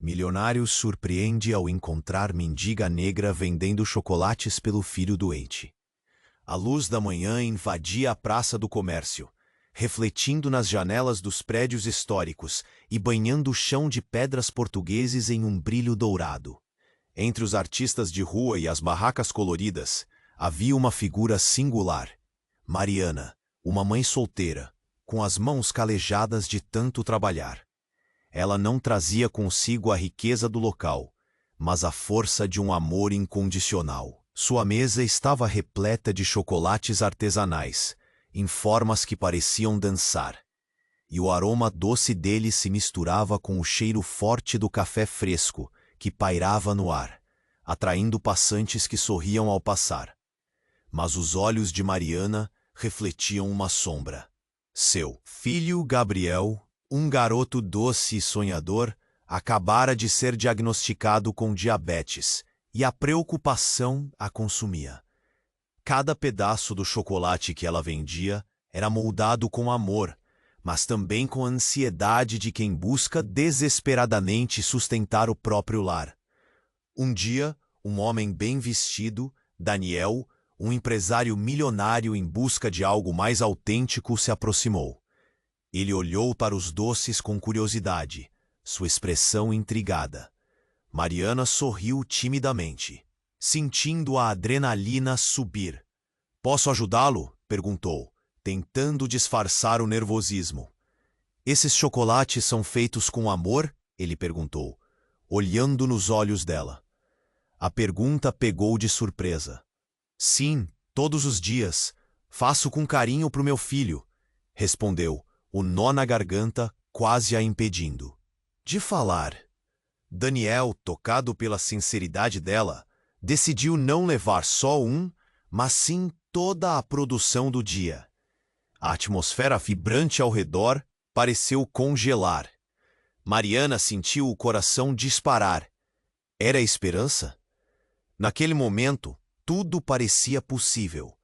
Milionário surpreende ao encontrar mendiga negra vendendo chocolates pelo filho doente. A luz da manhã invadia a Praça do Comércio, refletindo nas janelas dos prédios históricos e banhando o chão de pedras portugueses em um brilho dourado. Entre os artistas de rua e as barracas coloridas, havia uma figura singular. Mariana, uma mãe solteira, com as mãos calejadas de tanto trabalhar. Ela não trazia consigo a riqueza do local, mas a força de um amor incondicional. Sua mesa estava repleta de chocolates artesanais, em formas que pareciam dançar, e o aroma doce deles se misturava com o cheiro forte do café fresco que pairava no ar, atraindo passantes que sorriam ao passar. Mas os olhos de Mariana refletiam uma sombra. Seu filho Gabriel, um garoto doce e sonhador, acabara de ser diagnosticado com diabetes, e a preocupação a consumia. Cada pedaço do chocolate que ela vendia era moldado com amor, mas também com a ansiedade de quem busca desesperadamente sustentar o próprio lar. Um dia, um homem bem vestido, Daniel, um empresário milionário em busca de algo mais autêntico, se aproximou. Ele olhou para os doces com curiosidade, sua expressão intrigada. Mariana sorriu timidamente, sentindo a adrenalina subir. "Posso ajudá-lo?" perguntou, tentando disfarçar o nervosismo. "Esses chocolates são feitos com amor?" ele perguntou, olhando nos olhos dela. A pergunta pegou de surpresa. "Sim, todos os dias. Faço com carinho para o meu filho", respondeu, o nó na garganta quase a impedindo de falar. Daniel, tocado pela sinceridade dela, decidiu não levar só um, mas sim toda a produção do dia. A atmosfera vibrante ao redor pareceu congelar. Mariana sentiu o coração disparar. Era a esperança? Naquele momento, tudo parecia possível.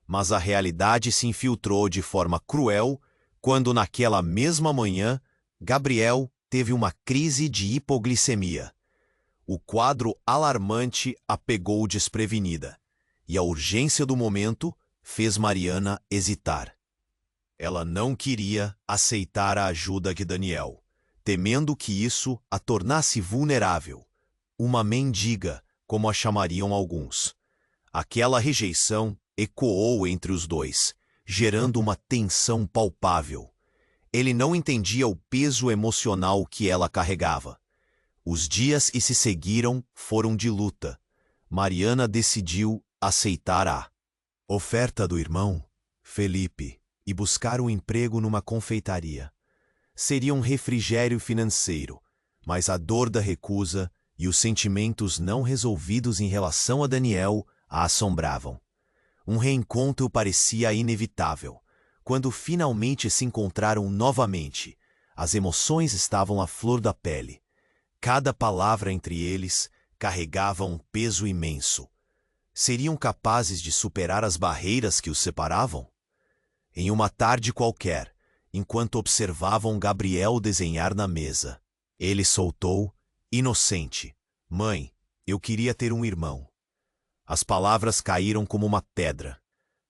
Mas a realidade se infiltrou de forma cruel quando, naquela mesma manhã, Gabriel teve uma crise de hipoglicemia. O quadro alarmante a pegou desprevenida, e a urgência do momento fez Mariana hesitar. Ela não queria aceitar a ajuda de Daniel, temendo que isso a tornasse vulnerável. Uma mendiga, como a chamariam alguns. Aquela rejeição ecoou entre os dois, gerando uma tensão palpável. Ele não entendia o peso emocional que ela carregava. Os dias que se seguiram foram de luta. Mariana decidiu aceitar a oferta do irmão, Felipe, e buscar um emprego numa confeitaria. Seria um refrigério financeiro, mas a dor da recusa e os sentimentos não resolvidos em relação a Daniel a assombravam. Um reencontro parecia inevitável. Quando finalmente se encontraram novamente, as emoções estavam à flor da pele. Cada palavra entre eles carregava um peso imenso. Seriam capazes de superar as barreiras que os separavam? Em uma tarde qualquer, enquanto observavam Gabriel desenhar na mesa, ele soltou, inocente: "Mãe, eu queria ter um irmão." As palavras caíram como uma pedra.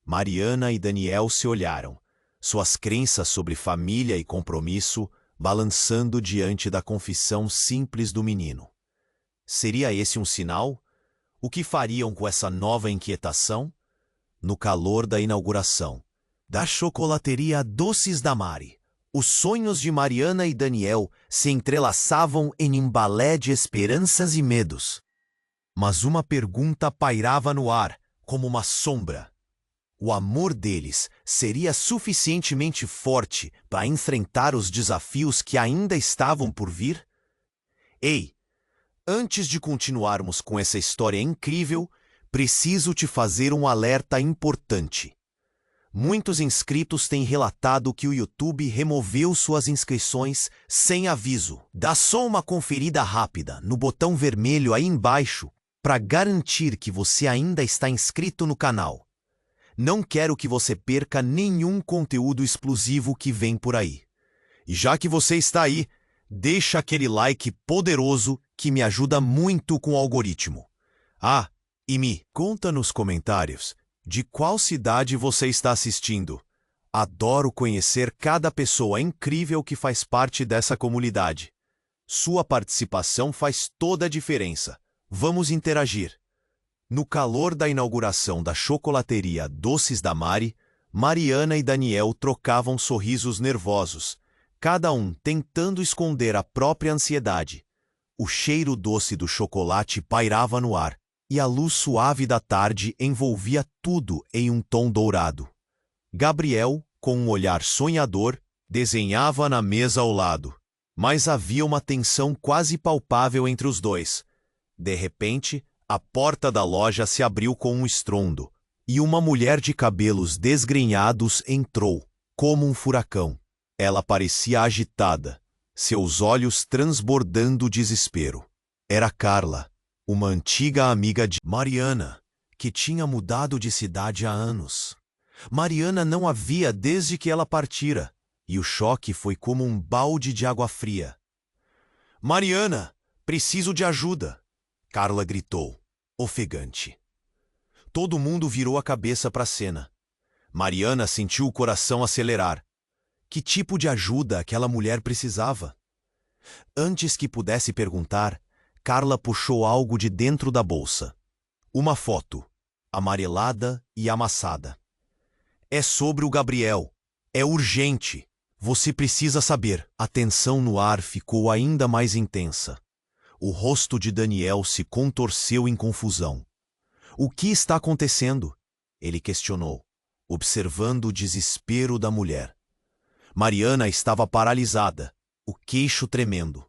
Mariana e Daniel se olharam, suas crenças sobre família e compromisso balançando diante da confissão simples do menino. Seria esse um sinal? O que fariam com essa nova inquietação? No calor da inauguração da chocolateria Doces da Mari, os sonhos de Mariana e Daniel se entrelaçavam em um balé de esperanças e medos. Mas uma pergunta pairava no ar, como uma sombra. O amor deles seria suficientemente forte para enfrentar os desafios que ainda estavam por vir? Ei, antes de continuarmos com essa história incrível, preciso te fazer um alerta importante. Muitos inscritos têm relatado que o YouTube removeu suas inscrições sem aviso. Dá só uma conferida rápida no botão vermelho aí embaixo para garantir que você ainda está inscrito no canal. Não quero que você perca nenhum conteúdo exclusivo que vem por aí. E já que você está aí, deixa aquele like poderoso que me ajuda muito com o algoritmo. Ah, e me conta nos comentários de qual cidade você está assistindo. Adoro conhecer cada pessoa incrível que faz parte dessa comunidade. Sua participação faz toda a diferença. Vamos interagir. No calor da inauguração da chocolateria Doces da Mari, Mariana e Daniel trocavam sorrisos nervosos, cada um tentando esconder a própria ansiedade. O cheiro doce do chocolate pairava no ar, e a luz suave da tarde envolvia tudo em um tom dourado. Gabriel, com um olhar sonhador, desenhava na mesa ao lado, mas havia uma tensão quase palpável entre os dois. De repente, a porta da loja se abriu com um estrondo, e uma mulher de cabelos desgrenhados entrou, como um furacão. Ela parecia agitada, seus olhos transbordando desespero. Era Carla, uma antiga amiga de Mariana, que tinha mudado de cidade há anos. Mariana não a via desde que ela partira, e o choque foi como um balde de água fria. Mariana, preciso de ajuda! Carla gritou, ofegante. Todo mundo virou a cabeça para a cena. Mariana sentiu o coração acelerar. Que tipo de ajuda aquela mulher precisava? Antes que pudesse perguntar, Carla puxou algo de dentro da bolsa. Uma foto, amarelada e amassada. É sobre o Gabriel. É urgente. Você precisa saber. A tensão no ar ficou ainda mais intensa. O rosto de Daniel se contorceu em confusão. O que está acontecendo? Ele questionou, observando o desespero da mulher. Mariana estava paralisada, o queixo tremendo.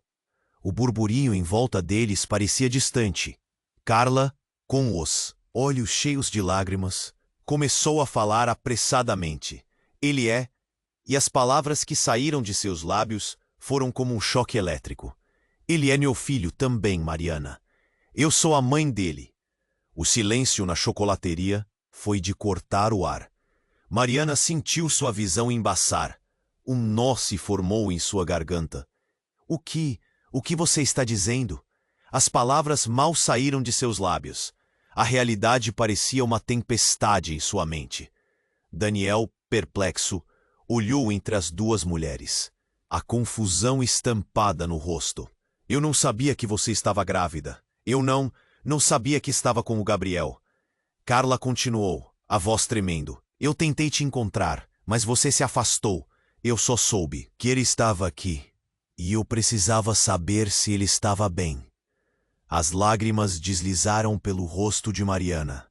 O burburinho em volta deles parecia distante. Carla, com os olhos cheios de lágrimas, começou a falar apressadamente. Ele é... E as palavras que saíram de seus lábios foram como um choque elétrico. Ele é meu filho também, Mariana. Eu sou a mãe dele. O silêncio na chocolateria foi de cortar o ar. Mariana sentiu sua visão embaçar. Um nó se formou em sua garganta. O que você está dizendo? As palavras mal saíram de seus lábios. A realidade parecia uma tempestade em sua mente. Daniel, perplexo, olhou entre as duas mulheres. A confusão estampada no rosto. Eu não sabia que você estava grávida. Eu não sabia que estava com o Gabriel. Carla continuou, a voz tremendo. Eu tentei te encontrar, mas você se afastou. Eu só soube que ele estava aqui. E eu precisava saber se ele estava bem. As lágrimas deslizaram pelo rosto de Mariana.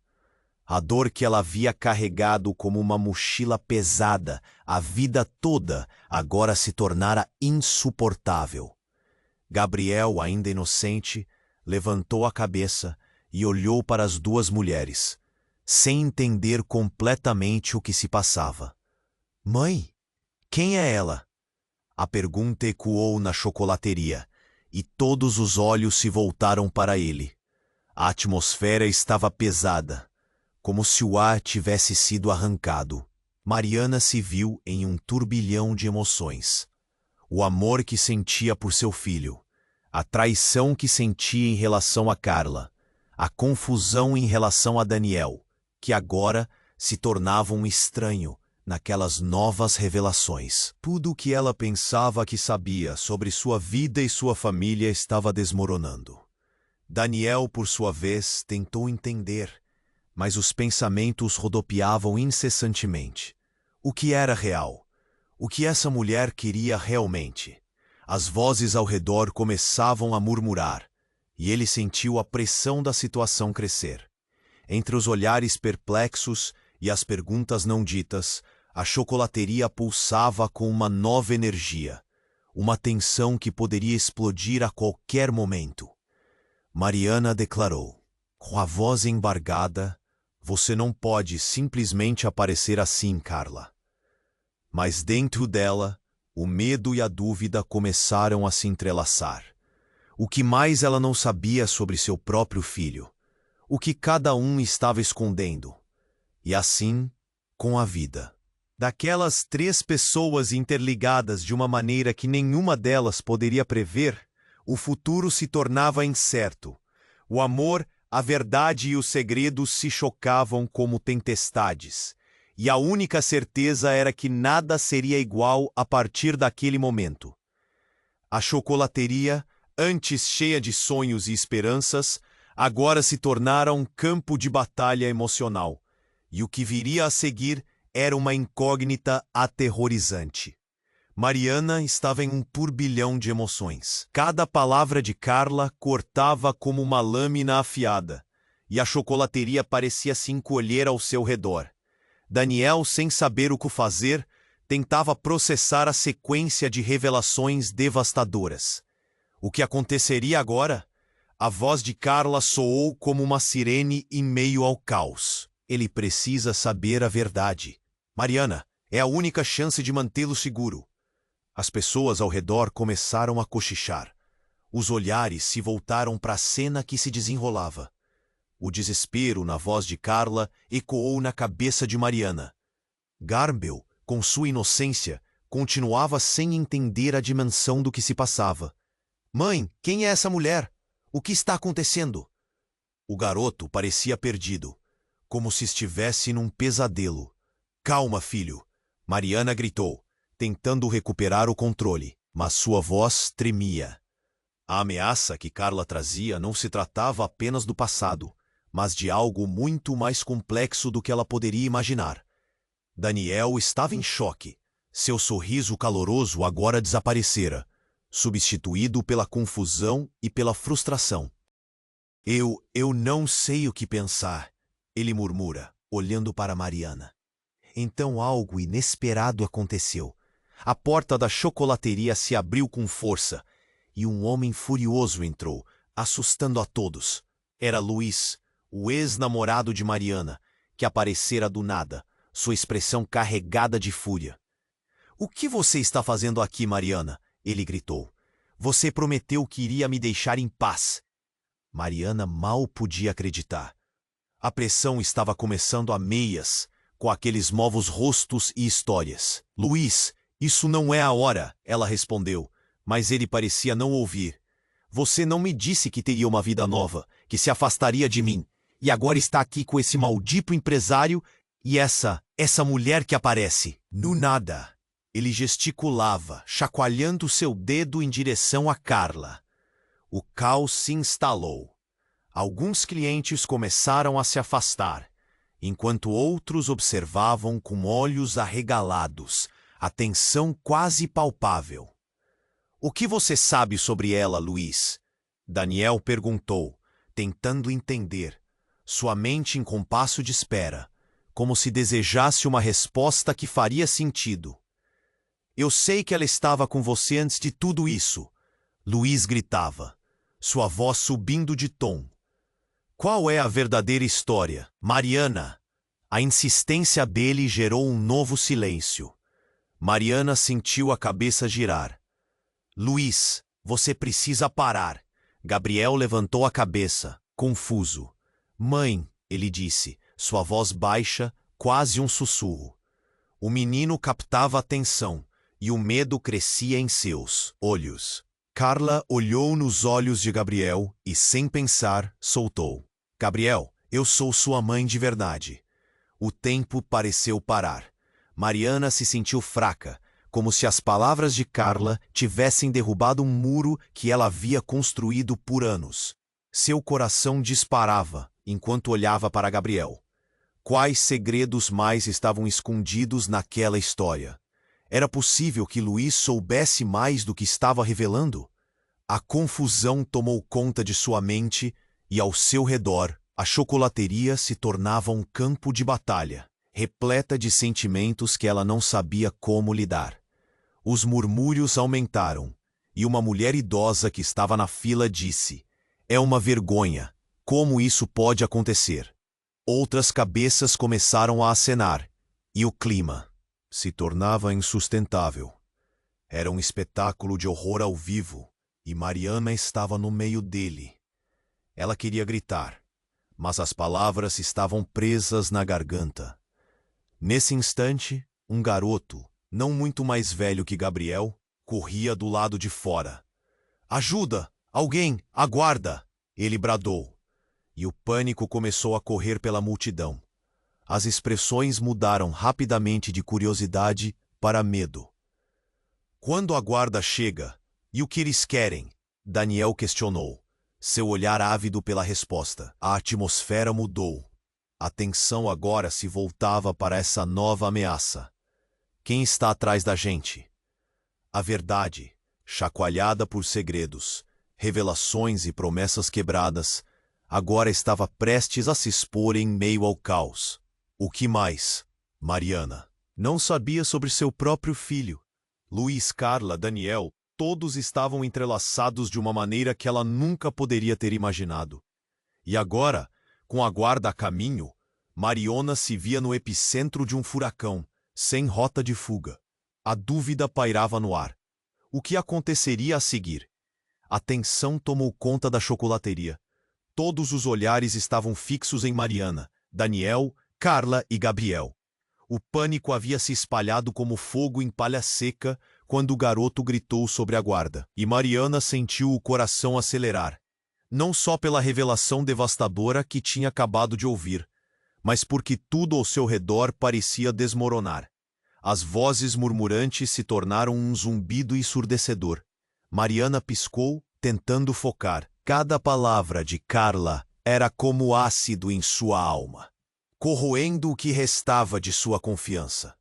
A dor que ela havia carregado como uma mochila pesada a vida toda agora se tornara insuportável. Gabriel, ainda inocente, levantou a cabeça e olhou para as duas mulheres, sem entender completamente o que se passava. Mãe, quem é ela? A pergunta ecoou na chocolateria, e todos os olhos se voltaram para ele. A atmosfera estava pesada, como se o ar tivesse sido arrancado. Mariana se viu em um turbilhão de emoções. O amor que sentia por seu filho, a traição que sentia em relação a Carla, a confusão em relação a Daniel, que agora se tornava um estranho naquelas novas revelações. Tudo o que ela pensava que sabia sobre sua vida e sua família estava desmoronando. Daniel, por sua vez, tentou entender, mas os pensamentos rodopiavam incessantemente. O que era real? O que essa mulher queria realmente? As vozes ao redor começavam a murmurar, e ele sentiu a pressão da situação crescer. Entre os olhares perplexos e as perguntas não ditas, a chocolateria pulsava com uma nova energia, uma tensão que poderia explodir a qualquer momento. Mariana declarou, com a voz embargada, você não pode simplesmente aparecer assim, Carla. Mas dentro dela, o medo e a dúvida começaram a se entrelaçar. O que mais ela não sabia sobre seu próprio filho? O que cada um estava escondendo? E assim, com a vida. Daquelas 3 pessoas interligadas de uma maneira que nenhuma delas poderia prever, o futuro se tornava incerto. O amor, a verdade e os segredos se chocavam como tempestades. E a única certeza era que nada seria igual a partir daquele momento. A chocolateria, antes cheia de sonhos e esperanças, agora se tornara um campo de batalha emocional. E o que viria a seguir era uma incógnita aterrorizante. Mariana estava em um turbilhão de emoções. Cada palavra de Carla cortava como uma lâmina afiada, e a chocolateria parecia se encolher ao seu redor. Daniel, sem saber o que fazer, tentava processar a sequência de revelações devastadoras. O que aconteceria agora? A voz de Carla soou como uma sirene em meio ao caos. Ele precisa saber a verdade. Mariana, é a única chance de mantê-lo seguro. As pessoas ao redor começaram a cochichar. Os olhares se voltaram para a cena que se desenrolava. O desespero na voz de Carla ecoou na cabeça de Mariana. Garmbel, com sua inocência, continuava sem entender a dimensão do que se passava. Mãe, quem é essa mulher? O que está acontecendo? O garoto parecia perdido, como se estivesse num pesadelo. Calma, filho, Mariana gritou, tentando recuperar o controle, mas sua voz tremia. A ameaça que Carla trazia não se tratava apenas do passado, mas de algo muito mais complexo do que ela poderia imaginar. Daniel estava em choque. Seu sorriso caloroso agora desaparecera, substituído pela confusão e pela frustração. Eu não sei o que pensar, ele murmura, olhando para Mariana. Então algo inesperado aconteceu. A porta da chocolateria se abriu com força, e um homem furioso entrou, assustando a todos. Era Luiz, o ex-namorado de Mariana, que aparecera do nada, sua expressão carregada de fúria. "O que você está fazendo aqui, Mariana?" ele gritou. "Você prometeu que iria me deixar em paz." Mariana mal podia acreditar. A pressão estava começando a meias, com aqueles novos rostos e histórias. "Luiz, isso não é a hora", ela respondeu, mas ele parecia não ouvir. "Você não me disse que teria uma vida nova, que se afastaria de mim, e agora está aqui com esse maldito empresário e essa mulher que aparece no nada." Ele gesticulava, chacoalhando seu dedo em direção a Carla. O caos se instalou. Alguns clientes começaram a se afastar, enquanto outros observavam com olhos arregalados, a tensão quase palpável. "O que você sabe sobre ela, Luiz?" Daniel perguntou, tentando entender, sua mente em compasso de espera, como se desejasse uma resposta que faria sentido. "Eu sei que ela estava com você antes de tudo isso", Luiz gritava, sua voz subindo de tom. "Qual é a verdadeira história, Mariana?" A insistência dele gerou um novo silêncio. Mariana sentiu a cabeça girar. "Luiz, você precisa parar." Gabriel levantou a cabeça, confuso. "Mãe", ele disse, sua voz baixa, quase um sussurro. O menino captava a atenção, e o medo crescia em seus olhos. Carla olhou nos olhos de Gabriel e, sem pensar, soltou. "Gabriel, eu sou sua mãe de verdade." O tempo pareceu parar. Mariana se sentiu fraca, como se as palavras de Carla tivessem derrubado um muro que ela havia construído por anos. Seu coração disparava enquanto olhava para Gabriel. Quais segredos mais estavam escondidos naquela história? Era possível que Luiz soubesse mais do que estava revelando? A confusão tomou conta de sua mente e, ao seu redor, a chocolateria se tornava um campo de batalha, repleta de sentimentos que ela não sabia como lidar. Os murmúrios aumentaram, e uma mulher idosa que estava na fila disse: "É uma vergonha. Como isso pode acontecer?" Outras cabeças começaram a acenar, e o clima se tornava insustentável. Era um espetáculo de horror ao vivo, e Mariana estava no meio dele. Ela queria gritar, mas as palavras estavam presas na garganta. Nesse instante, Um garoto, não muito mais velho que Gabriel, corria do lado de fora. Ajuda! Alguém! Aguarda! Ele bradou. E o pânico começou a correr pela multidão. As expressões mudaram rapidamente de curiosidade para medo. Quando a guarda chega, e o que eles querem? Daniel questionou, seu olhar ávido pela resposta. A atmosfera mudou. A tensão agora se voltava para essa nova ameaça. Quem está atrás da gente? A verdade, chacoalhada por segredos, revelações e promessas quebradas, agora estava prestes a se expor em meio ao caos. O que mais? Mariana não sabia sobre seu próprio filho. Luiz, Carla, Daniel, todos estavam entrelaçados de uma maneira que ela nunca poderia ter imaginado. E agora, com a guarda a caminho, Mariona se via no epicentro de um furacão, sem rota de fuga. A dúvida pairava no ar. O que aconteceria a seguir? A tensão tomou conta da chocolateria. Todos os olhares estavam fixos em Mariana, Daniel, Carla e Gabriel. O pânico havia se espalhado como fogo em palha seca quando o garoto gritou sobre a guarda. E Mariana sentiu o coração acelerar. Não só pela revelação devastadora que tinha acabado de ouvir, mas porque tudo ao seu redor parecia desmoronar. As vozes murmurantes se tornaram um zumbido ensurdecedor. Mariana piscou, tentando focar. Cada palavra de Carla era como ácido em sua alma, corroendo o que restava de sua confiança.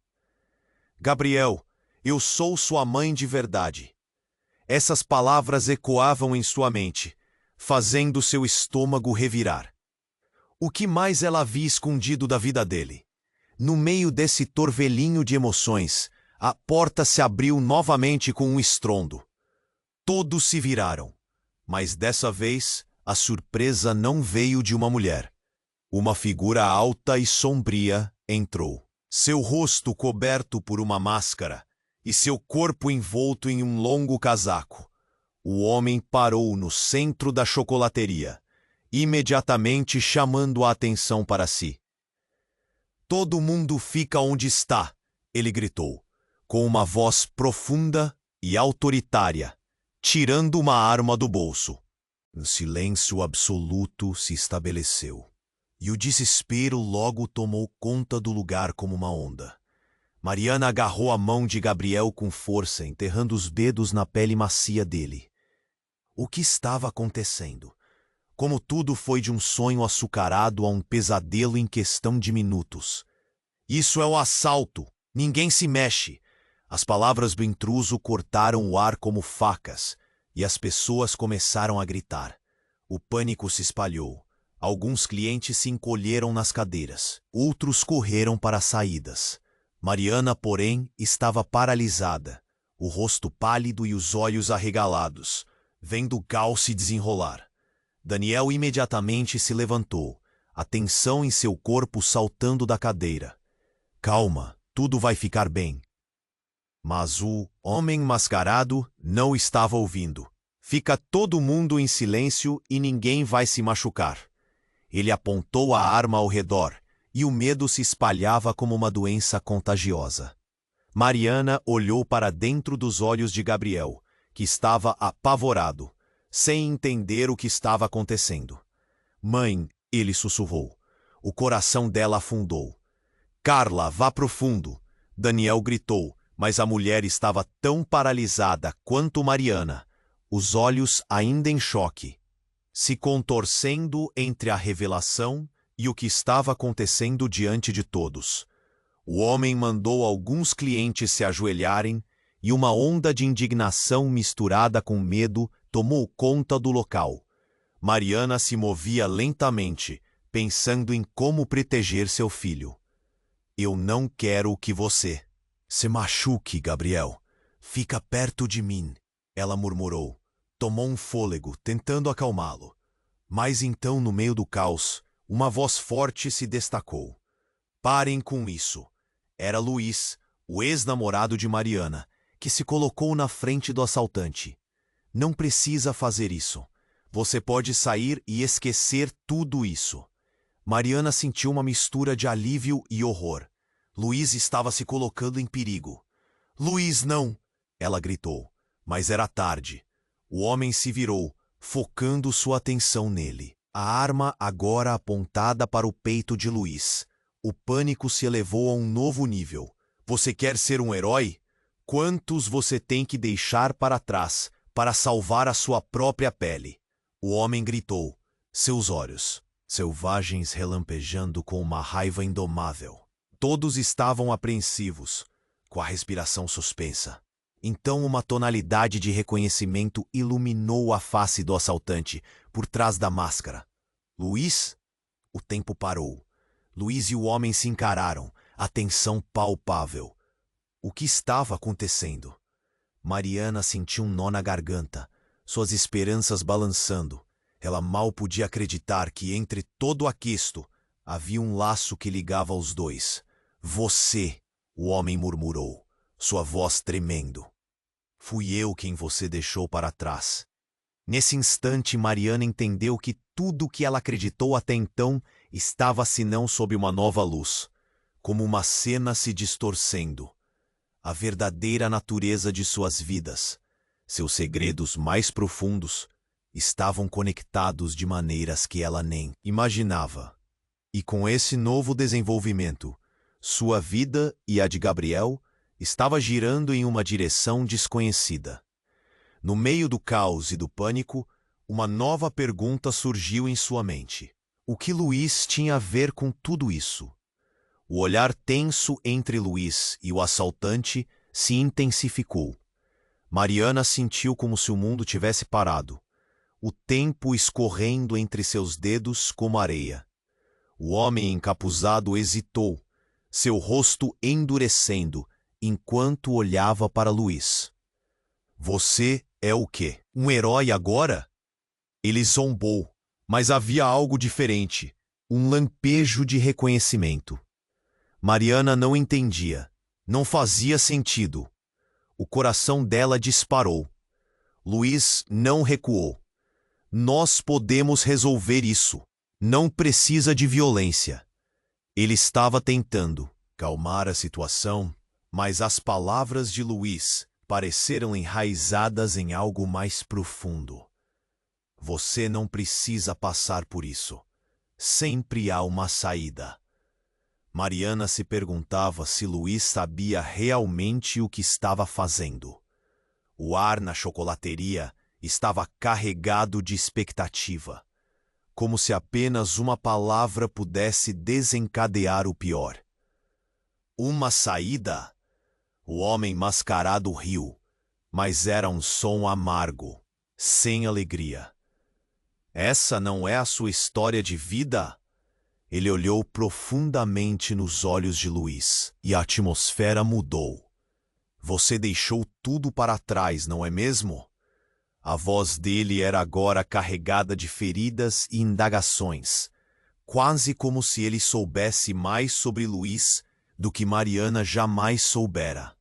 Gabriel, eu sou sua mãe de verdade. Essas palavras ecoavam em sua mente, fazendo seu estômago revirar. O que mais ela havia escondido da vida dele? No meio desse torvelinho de emoções, a porta se abriu novamente com um estrondo. Todos se viraram, mas dessa vez a surpresa não veio de uma mulher. Uma figura alta e sombria entrou, seu rosto coberto por uma máscara e seu corpo envolto em um longo casaco. O homem parou no centro da chocolateria, imediatamente chamando a atenção para si. Todo mundo fica onde está, ele gritou, com uma voz profunda e autoritária, tirando uma arma do bolso. Um silêncio absoluto se estabeleceu, e o desespero logo tomou conta do lugar como uma onda. Mariana agarrou a mão de Gabriel com força, enterrando os dedos na pele macia dele. O que estava acontecendo? Como tudo foi de um sonho açucarado a um pesadelo em questão de minutos. Isso é o assalto! Ninguém se mexe! As palavras do intruso cortaram o ar como facas, e as pessoas começaram a gritar. O pânico se espalhou. Alguns clientes se encolheram nas cadeiras, outros correram para as saídas. Mariana, porém, estava paralisada, o rosto pálido e os olhos arregalados, vendo o caos se desenrolar. Daniel imediatamente se levantou, a tensão em seu corpo saltando da cadeira. Calma, tudo vai ficar bem. Mas o homem mascarado não estava ouvindo. Fica todo mundo em silêncio e ninguém vai se machucar. Ele apontou a arma ao redor, e o medo se espalhava como uma doença contagiosa. Mariana olhou para dentro dos olhos de Gabriel, que estava apavorado, sem entender o que estava acontecendo. Mãe, ele sussurrou. O coração dela afundou. Carla, vá pro fundo, Daniel gritou, mas a mulher estava tão paralisada quanto Mariana, os olhos ainda em choque, se contorcendo entre a revelação e o que estava acontecendo diante de todos. O homem mandou alguns clientes se ajoelharem e uma onda de indignação misturada com medo tomou conta do local. Mariana se movia lentamente, pensando em como proteger seu filho. Eu não quero que você se machuque, Gabriel. Fica perto de mim, ela murmurou. Tomou um fôlego, tentando acalmá-lo. Mas então, no meio do caos, uma voz forte se destacou. Parem com isso. Era Luiz, o ex-namorado de Mariana, que se colocou na frente do assaltante. Não precisa fazer isso. Você pode sair e esquecer tudo isso. Mariana sentiu uma mistura de alívio e horror. Luiz estava se colocando em perigo. Luiz, não! Ela gritou, mas era tarde. O homem se virou, focando sua atenção nele. A arma agora apontada para o peito de Luiz. O pânico se elevou a um novo nível. Você quer ser um herói? Quantos você tem que deixar para trás para salvar a sua própria pele? O homem gritou, seus olhos selvagens relampejando com uma raiva indomável. Todos estavam apreensivos, com a respiração suspensa. Então uma tonalidade de reconhecimento iluminou a face do assaltante por trás da máscara. Luiz? O tempo parou. Luiz e o homem se encararam, a tensão palpável. O que estava acontecendo? Mariana sentiu um nó na garganta, suas esperanças balançando. Ela mal podia acreditar que entre todo aquesto havia um laço que ligava os dois. Você, o homem murmurou, sua voz tremendo. Fui eu quem você deixou para trás. Nesse instante, Mariana entendeu que tudo o que ela acreditou até então estava senão sob uma nova luz, como uma cena se distorcendo. A verdadeira natureza de suas vidas, seus segredos mais profundos, estavam conectados de maneiras que ela nem imaginava. E com esse novo desenvolvimento, sua vida e a de Gabriel estava girando em uma direção desconhecida. No meio do caos e do pânico, uma nova pergunta surgiu em sua mente. O que Luiz tinha a ver com tudo isso? O olhar tenso entre Luiz e o assaltante se intensificou. Mariana sentiu como se o mundo tivesse parado, o tempo escorrendo entre seus dedos como areia. O homem encapuzado hesitou, seu rosto endurecendo, enquanto olhava para Luiz. Você é o quê? Um herói agora? Ele zombou, mas havia algo diferente, um lampejo de reconhecimento. Mariana não entendia, não fazia sentido. O coração dela disparou. Luiz não recuou. Nós podemos resolver isso. Não precisa de violência. Ele estava tentando calmar a situação, mas as palavras de Luiz pareceram enraizadas em algo mais profundo. Você não precisa passar por isso. Sempre há uma saída. Mariana se perguntava se Luiz sabia realmente o que estava fazendo. O ar na chocolateria estava carregado de expectativa, como se apenas uma palavra pudesse desencadear o pior. Uma saída? O homem mascarado riu, mas era um som amargo, sem alegria. Essa não é a sua história de vida? Ele olhou profundamente nos olhos de Luiz, e a atmosfera mudou. Você deixou tudo para trás, não é mesmo? A voz dele era agora carregada de feridas e indagações, quase como se ele soubesse mais sobre Luiz do que Mariana jamais soubera.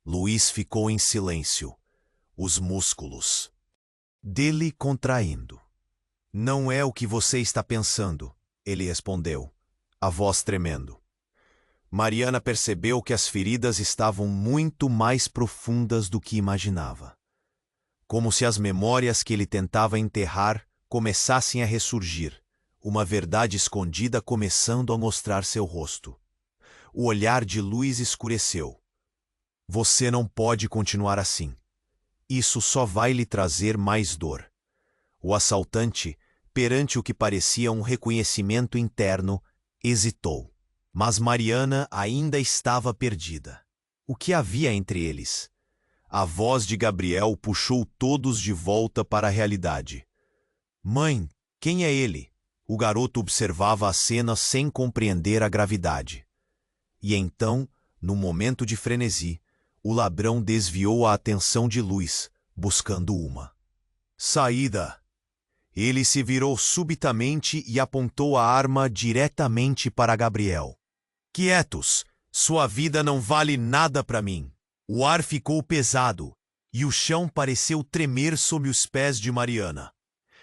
Luiz ficou em silêncio, os músculos dele contraindo. Não é o que você está pensando, ele respondeu, a voz tremendo. Mariana percebeu que as feridas estavam muito mais profundas do que imaginava. Como se as memórias que ele tentava enterrar começassem a ressurgir, uma verdade escondida começando a mostrar seu rosto. O olhar de Luiz escureceu. Você não pode continuar assim. Isso só vai lhe trazer mais dor. O assaltante, perante o que parecia um reconhecimento interno, hesitou. Mas Mariana ainda estava perdida. O que havia entre eles? A voz de Gabriel puxou todos de volta para a realidade. Mãe, quem é ele? O garoto observava a cena sem compreender a gravidade. E então, num momento de frenesi, o ladrão desviou a atenção de Luiz, buscando uma saída. Ele se virou subitamente e apontou a arma diretamente para Gabriel. Quietos! Sua vida não vale nada para mim. O ar ficou pesado e o chão pareceu tremer sob os pés de Mariana.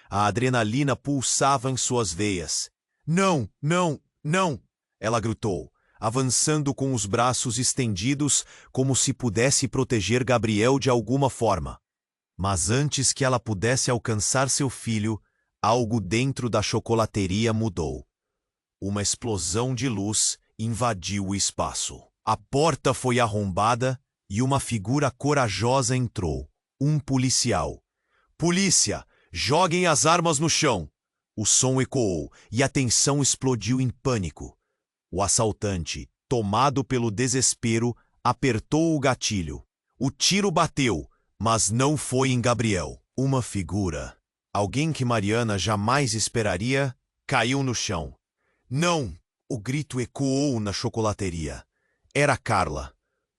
A adrenalina pulsava em suas veias. Não, não, não! Ela gritou, avançando com os braços estendidos como se pudesse proteger Gabriel de alguma forma. Mas antes que ela pudesse alcançar seu filho, algo dentro da chocolateria mudou. Uma explosão de luz invadiu o espaço. A porta foi arrombada e uma figura corajosa entrou. Um policial. Polícia! Joguem as armas no chão! O som ecoou e a tensão explodiu em pânico. O assaltante, tomado pelo desespero, apertou o gatilho. O tiro bateu, mas não foi em Gabriel. Uma figura, alguém que Mariana jamais esperaria, caiu no chão. Não! O grito ecoou na chocolateria. Era Carla.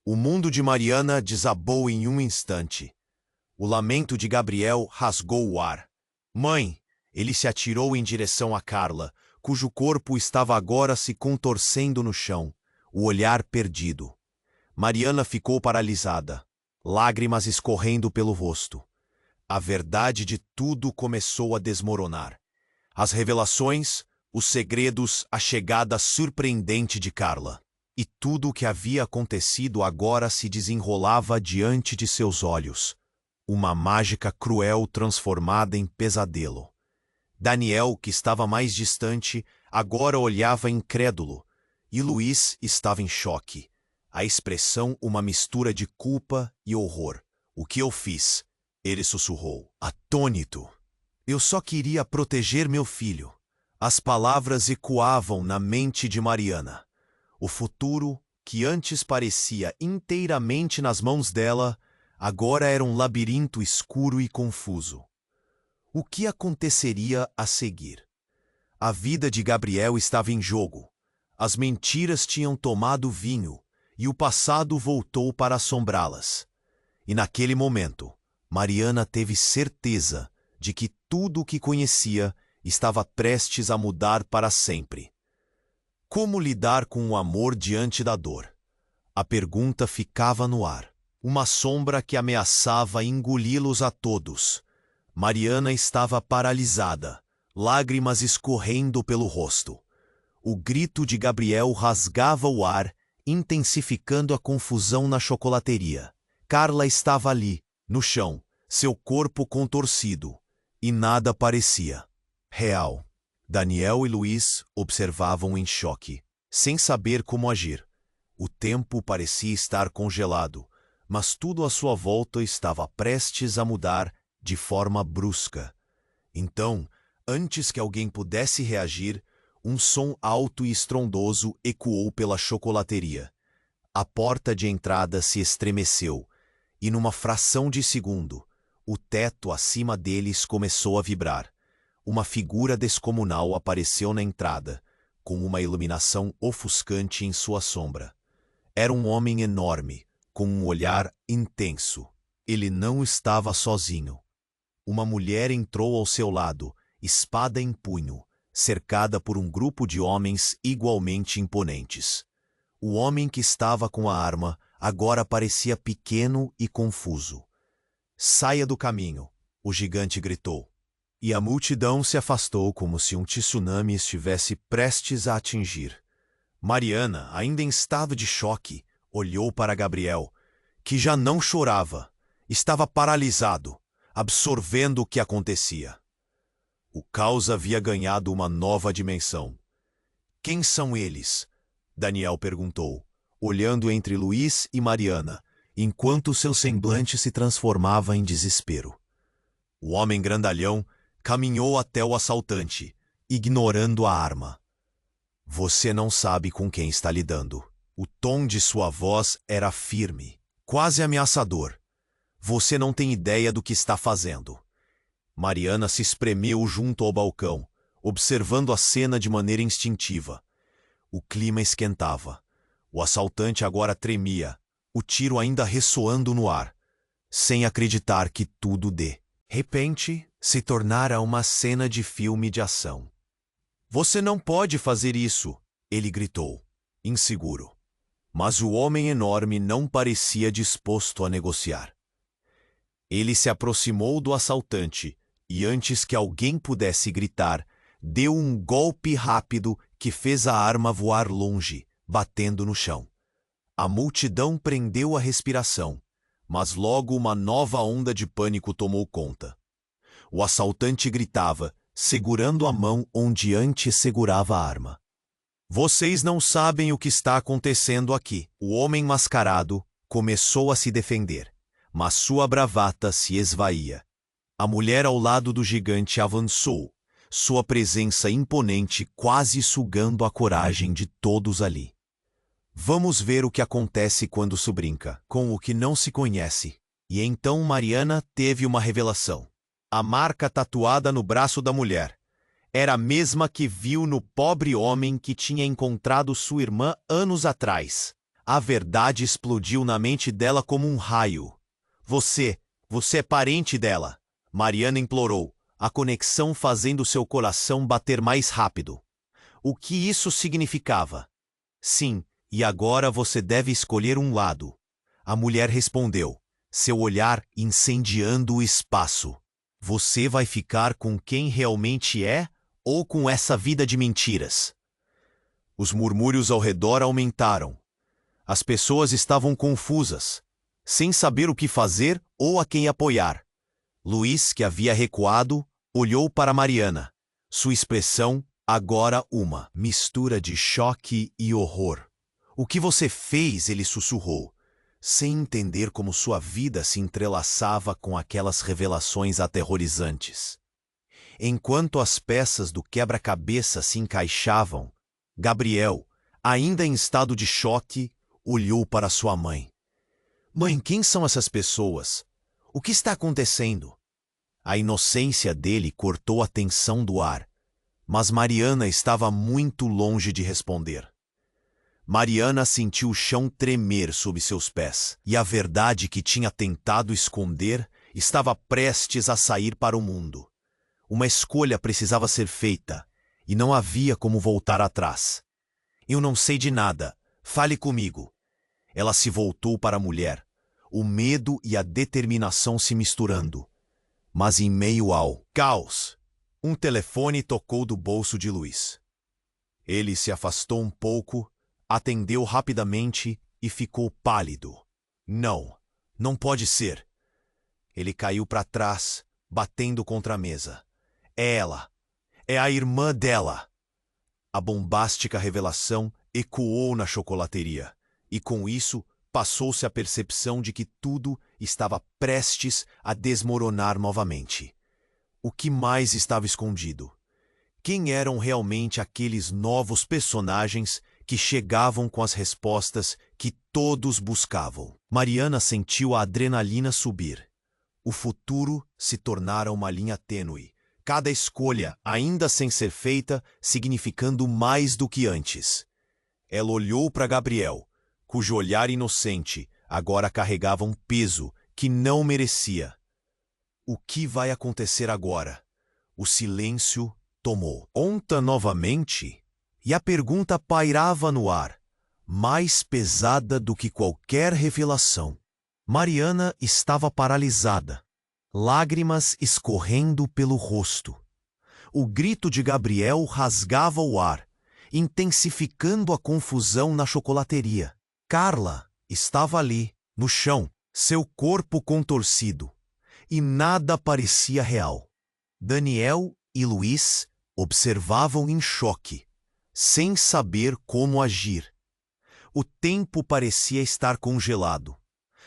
O mundo de Mariana desabou em um instante. O lamento de Gabriel rasgou o ar. Mãe! Ele se atirou em direção a Carla, cujo corpo estava agora se contorcendo no chão, o olhar perdido. Mariana ficou paralisada, lágrimas escorrendo pelo rosto. A verdade de tudo começou a desmoronar. As revelações, os segredos, a chegada surpreendente de Carla. E tudo o que havia acontecido agora se desenrolava diante de seus olhos. Uma mágica cruel transformada em pesadelo. Daniel, que estava mais distante, agora olhava incrédulo, e Luiz estava em choque. A expressão uma mistura de culpa e horror. O que eu fiz? Ele sussurrou, atônito. Eu só queria proteger meu filho. As palavras ecoavam na mente de Mariana. O futuro, que antes parecia inteiramente nas mãos dela, agora era um labirinto escuro e confuso. O que aconteceria a seguir? A vida de Gabriel estava em jogo. As mentiras tinham tomado vinho, e o passado voltou para assombrá-las. E naquele momento, Mariana teve certeza de que tudo o que conhecia estava prestes a mudar para sempre. Como lidar com o amor diante da dor? A pergunta ficava no ar. Uma sombra que ameaçava engoli-los a todos. Mariana estava paralisada, lágrimas escorrendo pelo rosto. O grito de Gabriel rasgava o ar, intensificando a confusão na chocolateria. Carla estava ali, no chão, seu corpo contorcido, e nada parecia real. Daniel e Luiz observavam em choque, sem saber como agir. O tempo parecia estar congelado, mas tudo à sua volta estava prestes a mudar de forma brusca. Então, antes que alguém pudesse reagir, um som alto e estrondoso ecoou pela chocolateria. A porta de entrada se estremeceu, e numa fração de segundo, o teto acima deles começou a vibrar. Uma figura descomunal apareceu na entrada, com uma iluminação ofuscante em sua sombra. Era um homem enorme, com um olhar intenso. Ele não estava sozinho. Uma mulher entrou ao seu lado, espada em punho, cercada por um grupo de homens igualmente imponentes. O homem que estava com a arma agora parecia pequeno e confuso. Saia do caminho, o gigante gritou. E a multidão se afastou como se um tsunami estivesse prestes a atingir. Mariana, ainda em estado de choque, olhou para Gabriel, que já não chorava, estava paralisado, absorvendo o que acontecia. O caos havia ganhado uma nova dimensão. Quem são eles? Daniel perguntou, olhando entre Luiz e Mariana, enquanto seu semblante se transformava em desespero. O homem grandalhão caminhou até o assaltante, ignorando a arma. Você não sabe com quem está lidando. O tom de sua voz era firme, quase ameaçador. Você não tem ideia do que está fazendo. Mariana se espremeu junto ao balcão, observando a cena de maneira instintiva. O clima esquentava. O assaltante agora tremia, o tiro ainda ressoando no ar, sem acreditar que tudo de repente se tornara uma cena de filme de ação. Você não pode fazer isso, ele gritou, inseguro. Mas o homem enorme não parecia disposto a negociar. Ele se aproximou do assaltante e, antes que alguém pudesse gritar, deu um golpe rápido que fez a arma voar longe, batendo no chão. A multidão prendeu a respiração, mas logo uma nova onda de pânico tomou conta. O assaltante gritava, segurando a mão onde antes segurava a arma. Vocês não sabem o que está acontecendo aqui. O homem mascarado começou a se defender, mas sua bravata se esvaía. A mulher ao lado do gigante avançou, sua presença imponente quase sugando a coragem de todos ali. Vamos ver o que acontece quando se brinca com o que não se conhece. E então Mariana teve uma revelação. A marca tatuada no braço da mulher era a mesma que viu no pobre homem que tinha encontrado sua irmã anos atrás. A verdade explodiu na mente dela como um raio. Você é parente dela, Mariana implorou, a conexão fazendo seu coração bater mais rápido. O que isso significava? Sim, e agora você deve escolher um lado. A mulher respondeu, seu olhar incendiando o espaço. Você vai ficar com quem realmente é ou com essa vida de mentiras? Os murmúrios ao redor aumentaram. As pessoas estavam confusas, sem saber o que fazer ou a quem apoiar. Luiz, que havia recuado, olhou para Mariana. Sua expressão, agora uma mistura de choque e horror. O que você fez? Ele sussurrou, sem entender como sua vida se entrelaçava com aquelas revelações aterrorizantes. Enquanto as peças do quebra-cabeça se encaixavam, Gabriel, ainda em estado de choque, olhou para sua mãe. Mãe, quem são essas pessoas? O que está acontecendo? A inocência dele cortou a tensão do ar, mas Mariana estava muito longe de responder. Mariana sentiu o chão tremer sob seus pés, e a verdade que tinha tentado esconder estava prestes a sair para o mundo. Uma escolha precisava ser feita, e não havia como voltar atrás. Eu não sei de nada, fale comigo. Ela se voltou para a mulher, o medo e a determinação se misturando. Mas em meio ao caos, um telefone tocou do bolso de Luiz. Ele se afastou um pouco, atendeu rapidamente e ficou pálido. Não pode ser. Ele caiu para trás, batendo contra a mesa. É ela. É a irmã dela. A bombástica revelação ecoou na chocolateria, e com isso passou-se a percepção de que tudo estava prestes a desmoronar novamente. O que mais estava escondido? Quem eram realmente aqueles novos personagens que chegavam com as respostas que todos buscavam? Mariana sentiu a adrenalina subir. O futuro se tornara uma linha tênue. Cada escolha, ainda sem ser feita, significando mais do que antes. Ela olhou para Gabriel, cujo olhar inocente agora carregava um peso que não merecia. O que vai acontecer agora? O silêncio tomou conta novamente, e a pergunta pairava no ar, mais pesada do que qualquer revelação. Mariana estava paralisada, lágrimas escorrendo pelo rosto. O grito de Gabriel rasgava o ar, intensificando a confusão na chocolateria. Carla estava ali, no chão, seu corpo contorcido, e nada parecia real. Daniel e Luiz observavam em choque, sem saber como agir. O tempo parecia estar congelado,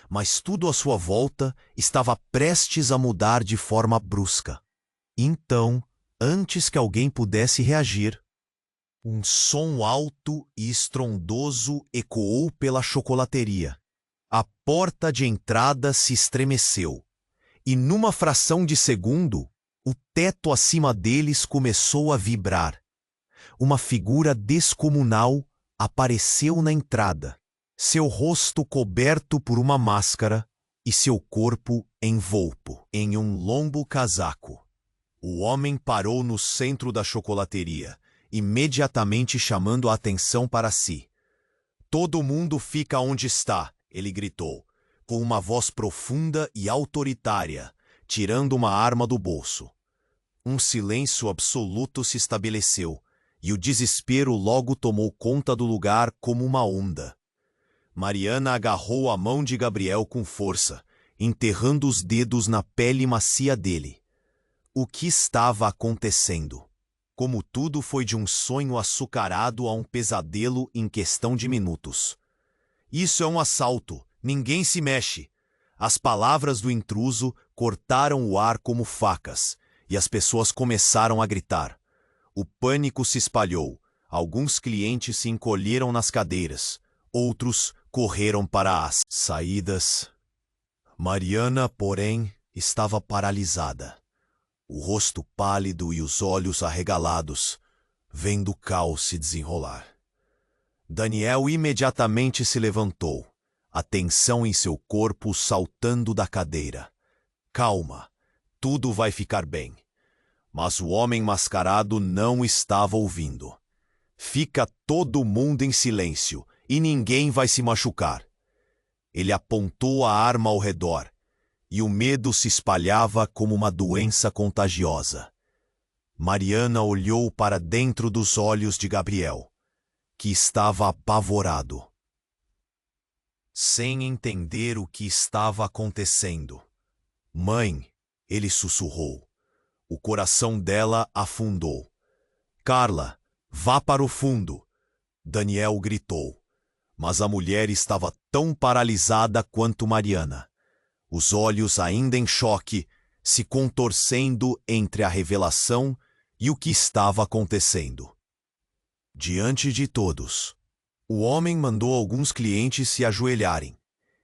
mas tudo à sua volta estava prestes a mudar de forma brusca. Então, antes que alguém pudesse reagir, um som alto e estrondoso ecoou pela chocolateria. A porta de entrada se estremeceu, e numa fração de segundo, o teto acima deles começou a vibrar. Uma figura descomunal apareceu na entrada, seu rosto coberto por uma máscara e seu corpo envolto em um longo casaco. O homem parou no centro da chocolateria, imediatamente chamando a atenção para si. Todo mundo fica onde está, ele gritou, com uma voz profunda e autoritária, tirando uma arma do bolso. Um silêncio absoluto se estabeleceu, e o desespero logo tomou conta do lugar como uma onda. Mariana agarrou a mão de Gabriel com força, enterrando os dedos na pele macia dele. O que estava acontecendo? Como tudo foi de um sonho açucarado a um pesadelo em questão de minutos. Isso é um assalto, ninguém se mexe. As palavras do intruso cortaram o ar como facas, e as pessoas começaram a gritar. O pânico se espalhou, alguns clientes se encolheram nas cadeiras, outros correram para as saídas. Mariana, porém, estava paralisada. O rosto pálido e os olhos arregalados, vendo o caos se desenrolar. Daniel imediatamente se levantou, a tensão em seu corpo saltando da cadeira. Calma, tudo vai ficar bem. Mas o homem mascarado não estava ouvindo. Fica todo mundo em silêncio e ninguém vai se machucar. Ele apontou a arma ao redor, e o medo se espalhava como uma doença contagiosa. Mariana olhou para dentro dos olhos de Gabriel, que estava apavorado, sem entender o que estava acontecendo. Mãe, ele sussurrou. O coração dela afundou. Carla, vá para o fundo, Daniel gritou. Mas a mulher estava tão paralisada quanto Mariana. Os olhos ainda em choque, se contorcendo entre a revelação e o que estava acontecendo. Diante de todos, o homem mandou alguns clientes se ajoelharem,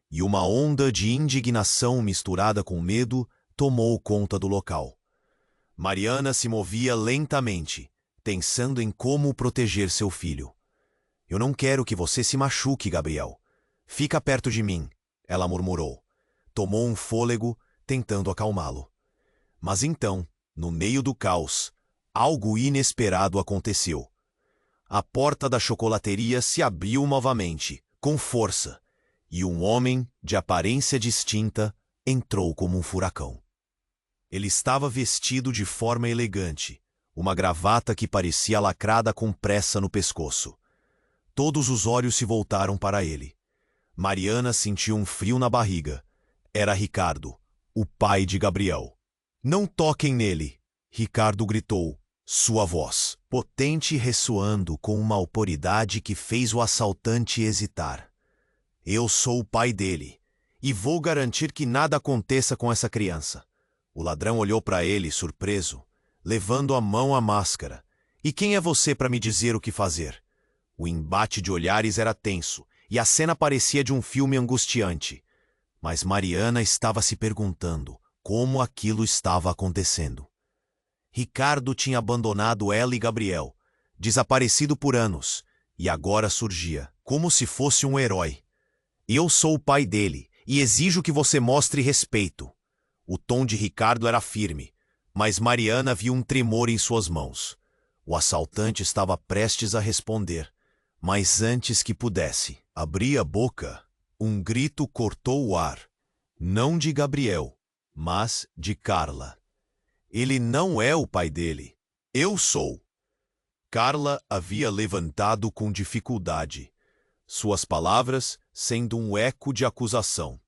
e uma onda de indignação misturada com medo tomou conta do local. Mariana se movia lentamente, pensando em como proteger seu filho. Eu não quero que você se machuque, Gabriel. Fica perto de mim, ela murmurou. Tomou um fôlego, tentando acalmá-lo. Mas então, no meio do caos, algo inesperado aconteceu. A porta da chocolateria se abriu novamente, com força, e um homem, de aparência distinta, entrou como um furacão. Ele estava vestido de forma elegante, uma gravata que parecia lacrada com pressa no pescoço. Todos os olhos se voltaram para ele. Mariana sentiu um frio na barriga. Era Ricardo, o pai de Gabriel. Não toquem nele, Ricardo gritou, sua voz potente ressoando com uma autoridade que fez o assaltante hesitar. Eu sou o pai dele, e vou garantir que nada aconteça com essa criança. O ladrão olhou para ele, surpreso, levando a mão à máscara. E quem é você para me dizer o que fazer? O embate de olhares era tenso, e a cena parecia de um filme angustiante. Mas Mariana estava se perguntando como aquilo estava acontecendo. Ricardo tinha abandonado ela e Gabriel, desaparecido por anos, e agora surgia, como se fosse um herói. Eu sou o pai dele, e exijo que você mostre respeito. O tom de Ricardo era firme, mas Mariana viu um tremor em suas mãos. O assaltante estava prestes a responder, mas antes que pudesse abrir a boca, um grito cortou o ar, não de Gabriel, mas de Carla. Ele não é o pai dele. Eu sou. Carla havia levantado com dificuldade, suas palavras sendo um eco de acusação.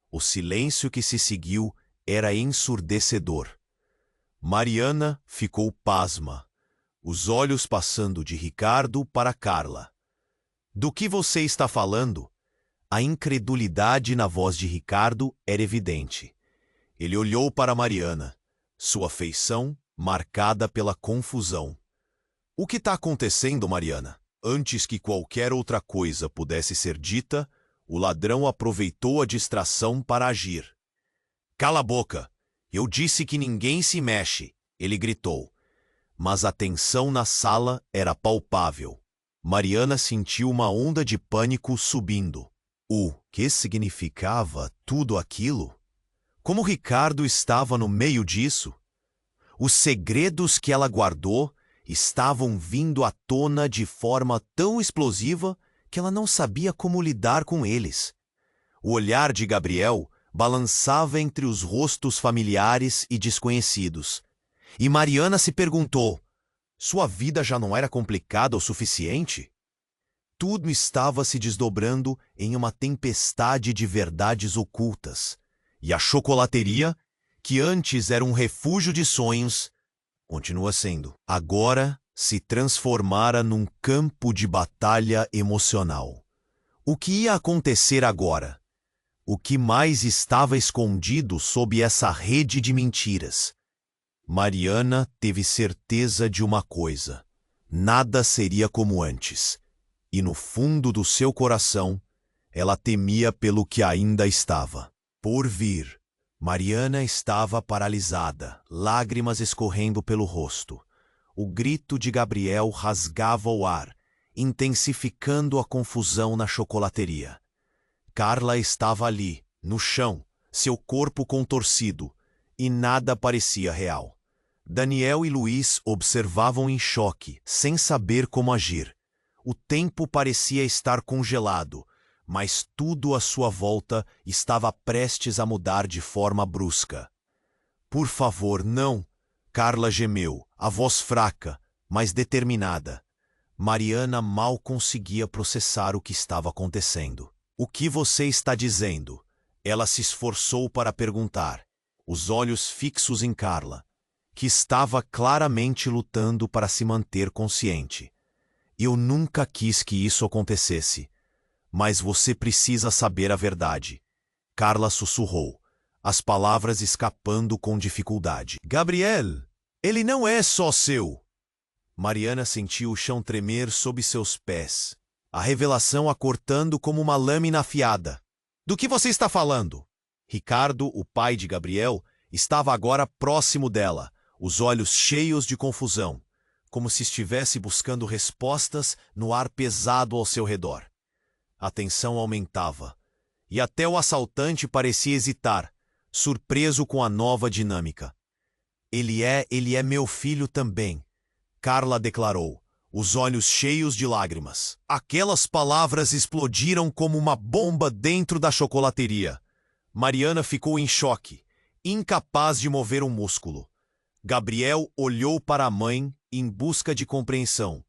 O silêncio que se seguiu era ensurdecedor. Mariana ficou pasma, os olhos passando de Ricardo para Carla. Do que você está falando? A incredulidade na voz de Ricardo era evidente. Ele olhou para Mariana, sua feição marcada pela confusão. O que está acontecendo, Mariana? Antes que qualquer outra coisa pudesse ser dita, o ladrão aproveitou a distração para agir. Cala a boca! Eu disse que ninguém se mexe, ele gritou. Mas a tensão na sala era palpável. Mariana sentiu uma onda de pânico subindo. O que significava tudo aquilo? Como Ricardo estava no meio disso? Os segredos que ela guardou estavam vindo à tona de forma tão explosiva que ela não sabia como lidar com eles. O olhar de Gabriel balançava entre os rostos familiares e desconhecidos. E Mariana se perguntou, Sua vida já não era complicada o suficiente? Tudo estava se desdobrando em uma tempestade de verdades ocultas. E a chocolateria, que antes era um refúgio de sonhos, continua sendo. Agora se transformara num campo de batalha emocional. O que ia acontecer agora? O que mais estava escondido sob essa rede de mentiras? Mariana teve certeza de uma coisa: nada seria como antes. E no fundo do seu coração, ela temia pelo que ainda estava por vir. Mariana estava paralisada, lágrimas escorrendo pelo rosto. O grito de Gabriel rasgava o ar, intensificando a confusão na chocolateria. Carla estava ali, no chão, seu corpo contorcido, e nada parecia real. Daniel e Luiz observavam em choque, sem saber como agir. O tempo parecia estar congelado, mas tudo à sua volta estava prestes a mudar de forma brusca. Por favor, não! Carla gemeu, a voz fraca, mas determinada. Mariana mal conseguia processar o que estava acontecendo. O que você está dizendo? Ela se esforçou para perguntar, os olhos fixos em Carla, que estava claramente lutando para se manter consciente. Eu nunca quis que isso acontecesse. Mas você precisa saber a verdade. Carla sussurrou, as palavras escapando com dificuldade. Gabriel, ele não é só seu. Mariana sentiu o chão tremer sob seus pés, a revelação a cortando como uma lâmina afiada. Do que você está falando? Ricardo, o pai de Gabriel, estava agora próximo dela, os olhos cheios de confusão, como se estivesse buscando respostas no ar pesado ao seu redor. A tensão aumentava, e até o assaltante parecia hesitar, surpreso com a nova dinâmica. Ele é meu filho também, Carla declarou, os olhos cheios de lágrimas. Aquelas palavras explodiram como uma bomba dentro da chocolateria. Mariana ficou em choque, incapaz de mover um músculo. Gabriel olhou para a mãe em busca de compreensão.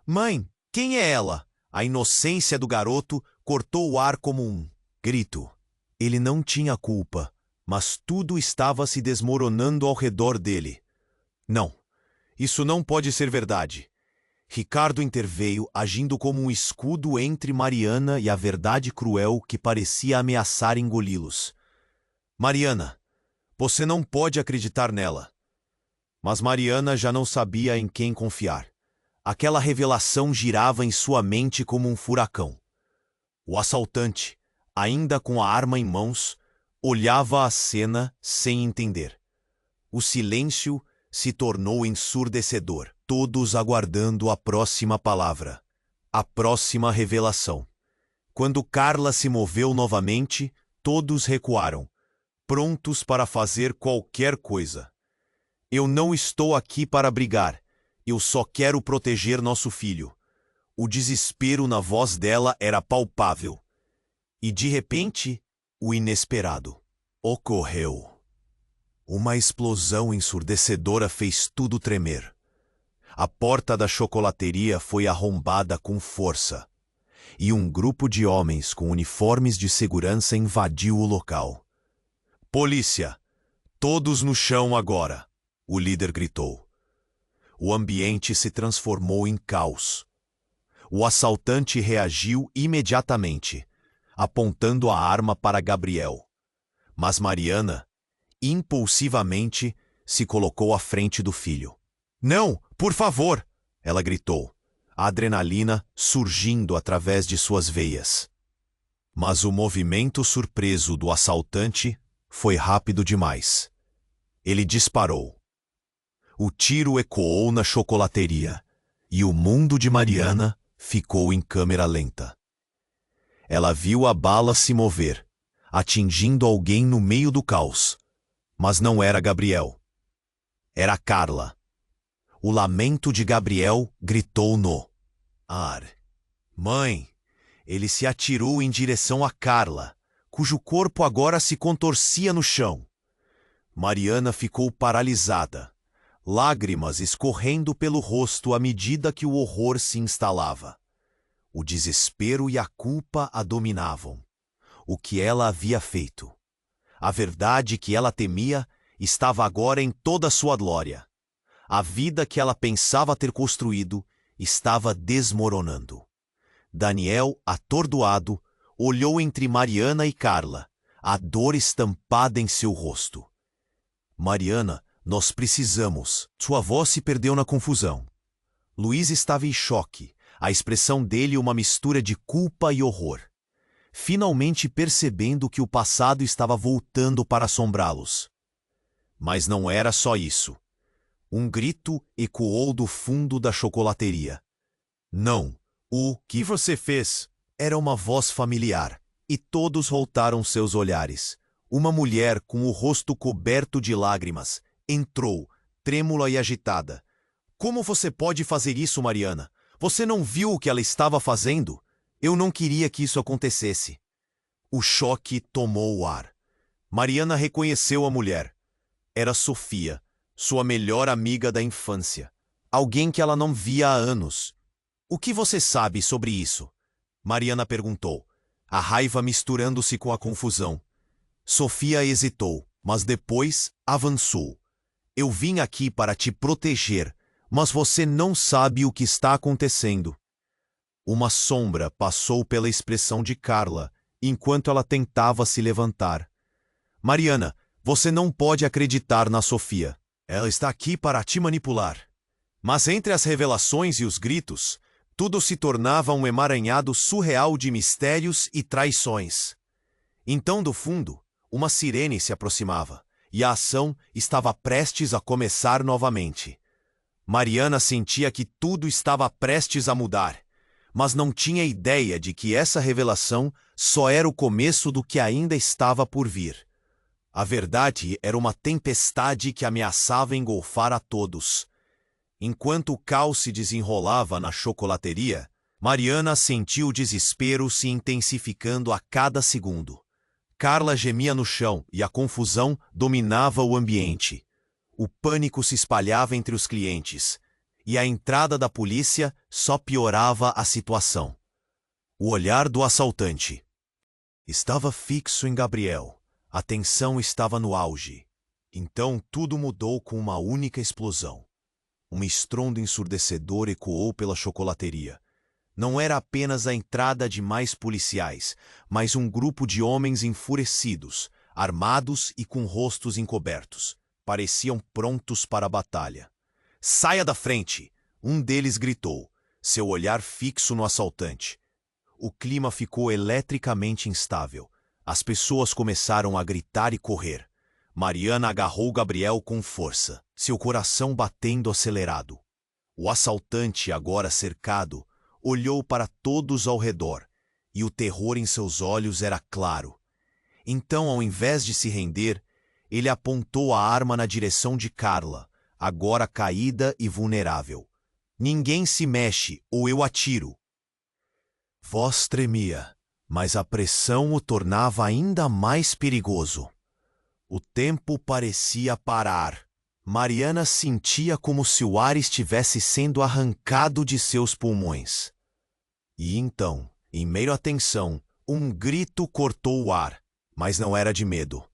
Mãe, quem é ela? A inocência do garoto cortou o ar como um grito. Ele não tinha culpa, mas tudo estava se desmoronando ao redor dele. Não, isso não pode ser verdade. Ricardo interveio, agindo como um escudo entre Mariana e a verdade cruel que parecia ameaçar engoli-los. Mariana, você não pode acreditar nela. Mas Mariana já não sabia em quem confiar. Aquela revelação girava em sua mente como um furacão. O assaltante, ainda com a arma em mãos, olhava a cena sem entender. O silêncio se tornou ensurdecedor, todos aguardando a próxima palavra, a próxima revelação. Quando Carla se moveu novamente, todos recuaram, prontos para fazer qualquer coisa. Eu não estou aqui para brigar. Eu só quero proteger nosso filho. O desespero na voz dela era palpável. E de repente, o inesperado ocorreu. Uma explosão ensurdecedora fez tudo tremer. A porta da chocolateria foi arrombada com força, e um grupo de homens com uniformes de segurança invadiu o local. Polícia! Todos no chão agora! O líder gritou. O ambiente se transformou em caos. O assaltante reagiu imediatamente, apontando a arma para Gabriel. Mas Mariana, impulsivamente, se colocou à frente do filho. Não, por favor! Ela gritou, a adrenalina surgindo através de suas veias. Mas o movimento surpreso do assaltante foi rápido demais. Ele disparou. O tiro ecoou na chocolateria, e o mundo de Mariana ficou em câmera lenta. Ela viu a bala se mover, atingindo alguém no meio do caos. Mas não era Gabriel. Era Carla. O lamento de Gabriel gritou no ar. Mãe! Ele se atirou em direção a Carla, cujo corpo agora se contorcia no chão. Mariana ficou paralisada, lágrimas escorrendo pelo rosto à medida que o horror se instalava. O desespero e a culpa a dominavam. O que ela havia feito? A verdade que ela temia estava agora em toda sua glória. A vida que ela pensava ter construído estava desmoronando. Daniel, atordoado, olhou entre Mariana e Carla, a dor estampada em seu rosto. Mariana, nós precisamos. Sua voz se perdeu na confusão. Luiz estava em choque, a expressão dele uma mistura de culpa e horror. Finalmente percebendo que o passado estava voltando para assombrá-los. Mas não era só isso. Um grito ecoou do fundo da chocolateria. Não, o que você fez? Era uma voz familiar, e todos voltaram seus olhares. Uma mulher com o rosto coberto de lágrimas entrou, trêmula e agitada. Como você pode fazer isso, Mariana? Você não viu o que ela estava fazendo? Eu não queria que isso acontecesse. O choque tomou o ar. Mariana reconheceu a mulher. Era Sofia, sua melhor amiga da infância. Alguém que ela não via há anos. O que você sabe sobre isso? Mariana perguntou, a raiva misturando-se com a confusão. Sofia hesitou, mas depois avançou. Eu vim aqui para te proteger, mas você não sabe o que está acontecendo. Uma sombra passou pela expressão de Carla, enquanto ela tentava se levantar. Mariana, você não pode acreditar na Sofia. Ela está aqui para te manipular. Mas entre as revelações e os gritos, tudo se tornava um emaranhado surreal de mistérios e traições. Então, do fundo, uma sirene se aproximava, e a ação estava prestes a começar novamente. Mariana sentia que tudo estava prestes a mudar, mas não tinha ideia de que essa revelação só era o começo do que ainda estava por vir. A verdade era uma tempestade que ameaçava engolfar a todos. Enquanto o caos se desenrolava na chocolateria, Mariana sentiu o desespero se intensificando a cada segundo. Carla gemia no chão e a confusão dominava o ambiente. O pânico se espalhava entre os clientes, e a entrada da polícia só piorava a situação. O olhar do assaltante estava fixo em Gabriel. A tensão estava no auge. Então tudo mudou com uma única explosão. Um estrondo ensurdecedor ecoou pela chocolateria. Não era apenas a entrada de mais policiais, mas um grupo de homens enfurecidos, armados e com rostos encobertos. Pareciam prontos para a batalha. Saia da frente! Um deles gritou, seu olhar fixo no assaltante. O clima ficou eletricamente instável. As pessoas começaram a gritar e correr. Mariana agarrou Gabriel com força, seu coração batendo acelerado. O assaltante, agora cercado, olhou para todos ao redor, e o terror em seus olhos era claro. Então, ao invés de se render, ele apontou a arma na direção de Carla, agora caída e vulnerável. Ninguém se mexe, ou eu atiro. Voz tremia, mas a pressão o tornava ainda mais perigoso. O tempo parecia parar. Mariana sentia como se o ar estivesse sendo arrancado de seus pulmões. E então, em meio à tensão, um grito cortou o ar, mas não era de medo.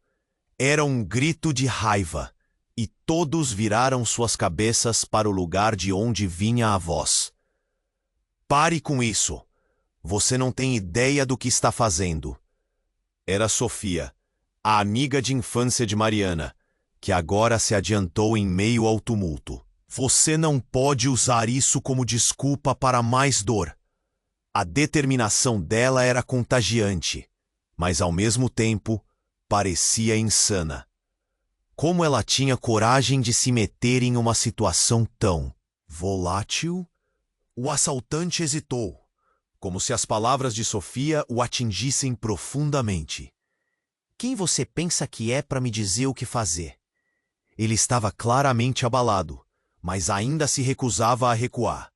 Era um grito de raiva, e todos viraram suas cabeças para o lugar de onde vinha a voz. Pare com isso! Você não tem ideia do que está fazendo. Era Sofia, a amiga de infância de Mariana, que agora se adiantou em meio ao tumulto. Você não pode usar isso como desculpa para mais dor. A determinação dela era contagiante, mas ao mesmo tempo parecia insana. Como ela tinha coragem de se meter em uma situação tão volátil? O assaltante hesitou, como se as palavras de Sofia o atingissem profundamente. Quem você pensa que é para me dizer o que fazer? Ele estava claramente abalado, mas ainda se recusava a recuar.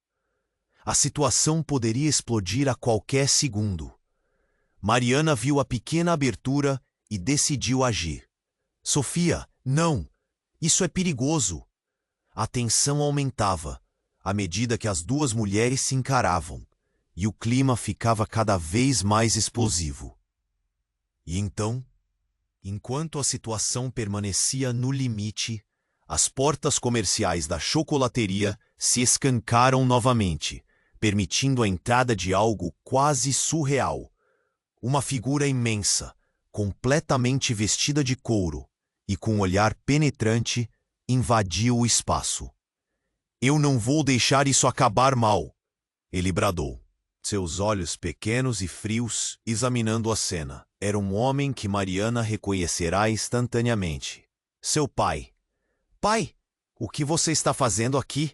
A situação poderia explodir a qualquer segundo. Mariana viu a pequena abertura e decidiu agir. Sofia, não! Isso é perigoso! A tensão aumentava, à medida que as duas mulheres se encaravam, e o clima ficava cada vez mais explosivo. E então, enquanto a situação permanecia no limite, as portas comerciais da chocolateria se escancaram novamente, permitindo a entrada de algo quase surreal. Uma figura imensa, completamente vestida de couro e com um olhar penetrante, invadiu o espaço. "Eu não vou deixar isso acabar mal", ele bradou, seus olhos pequenos e frios examinando a cena. Era um homem que Mariana reconhecerá instantaneamente. Seu pai. "Pai, o que você está fazendo aqui?"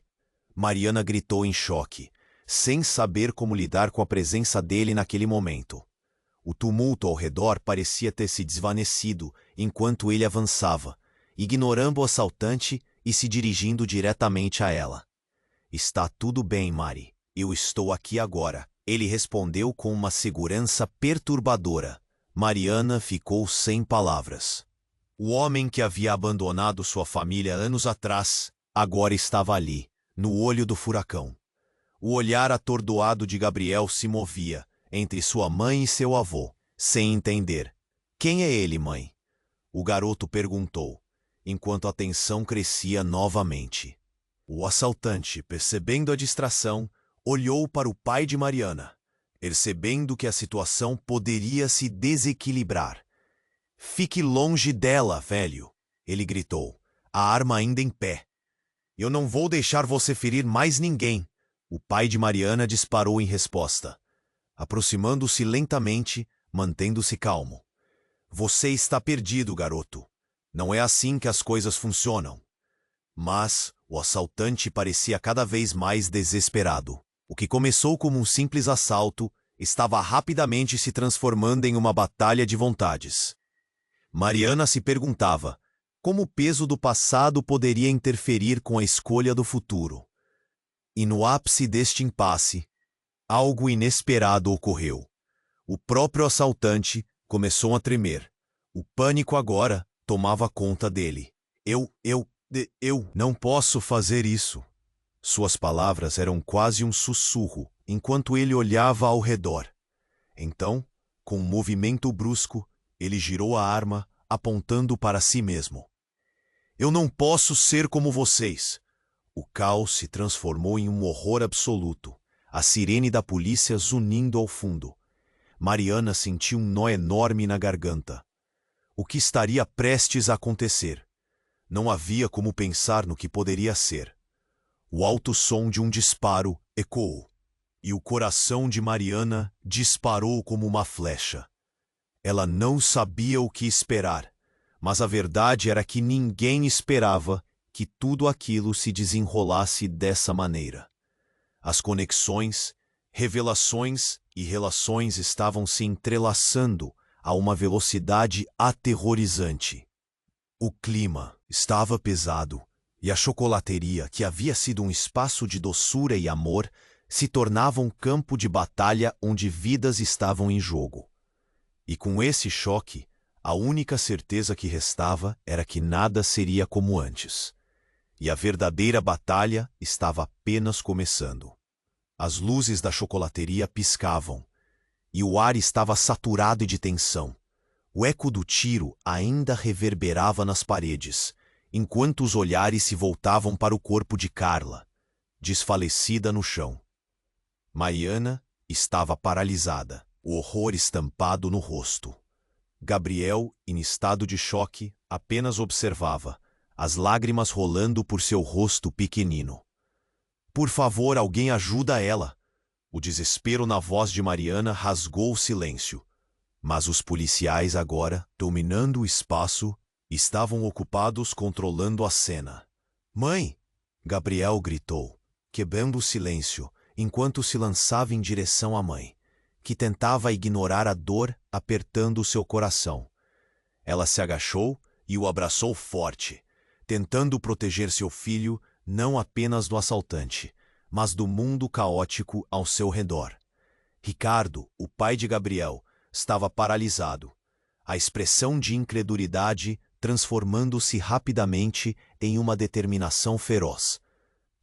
Mariana gritou em choque, sem saber como lidar com a presença dele naquele momento. O tumulto ao redor parecia ter se desvanecido enquanto ele avançava, ignorando o assaltante e se dirigindo diretamente a ela. "Está tudo bem, Mari. Eu estou aqui agora", ele respondeu com uma segurança perturbadora. Mariana ficou sem palavras. O homem que havia abandonado sua família anos atrás, agora estava ali, no olho do furacão. O olhar atordoado de Gabriel se movia entre sua mãe e seu avô, sem entender. "Quem é ele, mãe?" o garoto perguntou, enquanto a tensão crescia novamente. O assaltante, percebendo a distração, olhou para o pai de Mariana, percebendo que a situação poderia se desequilibrar. "Fique longe dela, velho", ele gritou, a arma ainda em pé. "Eu não vou deixar você ferir mais ninguém", o pai de Mariana disparou em resposta, aproximando-se lentamente, mantendo-se calmo. "Você está perdido, garoto. Não é assim que as coisas funcionam." Mas o assaltante parecia cada vez mais desesperado. O que começou como um simples assalto estava rapidamente se transformando em uma batalha de vontades. Mariana se perguntava como o peso do passado poderia interferir com a escolha do futuro. E no ápice deste impasse, algo inesperado ocorreu. O próprio assaltante começou a tremer. O pânico agora tomava conta dele. Eu não posso fazer isso." Suas palavras eram quase um sussurro, enquanto ele olhava ao redor. Então, com um movimento brusco, ele girou a arma, apontando para si mesmo. "Eu não posso ser como vocês." O caos se transformou em um horror absoluto, a sirene da polícia zunindo ao fundo. Mariana sentiu um nó enorme na garganta. O que estaria prestes a acontecer? Não havia como pensar no que poderia ser. O alto som de um disparo ecoou, e o coração de Mariana disparou como uma flecha. Ela não sabia o que esperar, mas a verdade era que ninguém esperava que tudo aquilo se desenrolasse dessa maneira. As conexões, revelações e relações estavam se entrelaçando a uma velocidade aterrorizante. O clima estava pesado, e a chocolateria, que havia sido um espaço de doçura e amor, se tornava um campo de batalha onde vidas estavam em jogo. E com esse choque, a única certeza que restava era que nada seria como antes. E a verdadeira batalha estava apenas começando. As luzes da chocolateria piscavam, e o ar estava saturado de tensão. O eco do tiro ainda reverberava nas paredes, enquanto os olhares se voltavam para o corpo de Carla, desfalecida no chão. Mariana estava paralisada, o horror estampado no rosto. Gabriel, em estado de choque, apenas observava, as lágrimas rolando por seu rosto pequenino. "Por favor, alguém ajuda ela." O desespero na voz de Mariana rasgou o silêncio. Mas os policiais agora, dominando o espaço, estavam ocupados controlando a cena. "Mãe!" Gabriel gritou, quebrando o silêncio, enquanto se lançava em direção à mãe, que tentava ignorar a dor apertando seu coração. Ela se agachou e o abraçou forte, tentando proteger seu filho não apenas do assaltante, mas do mundo caótico ao seu redor. Ricardo, o pai de Gabriel, estava paralisado. A expressão de incredulidade transformando-se rapidamente em uma determinação feroz.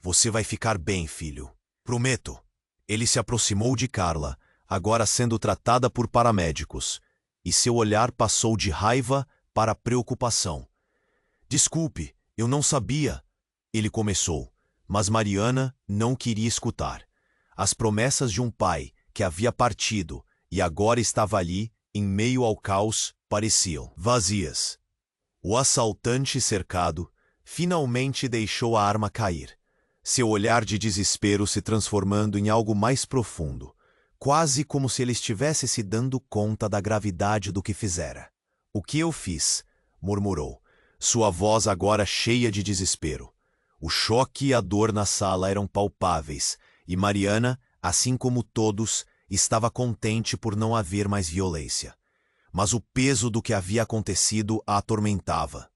Você vai ficar bem, filho. Prometo. Ele se aproximou de Carla, agora sendo tratada por paramédicos, e seu olhar passou de raiva para preocupação. Desculpe, eu não sabia. Ele começou, mas Mariana não queria escutar. As promessas de um pai que havia partido e agora estava ali, em meio ao caos, pareciam vazias. O assaltante cercado finalmente deixou a arma cair, seu olhar de desespero se transformando em algo mais profundo, quase como se ele estivesse se dando conta da gravidade do que fizera. "O que eu fiz?", murmurou, sua voz agora cheia de desespero. O choque e a dor na sala eram palpáveis, e Mariana, assim como todos, estava contente por não haver mais violência. Mas o peso do que havia acontecido a atormentava.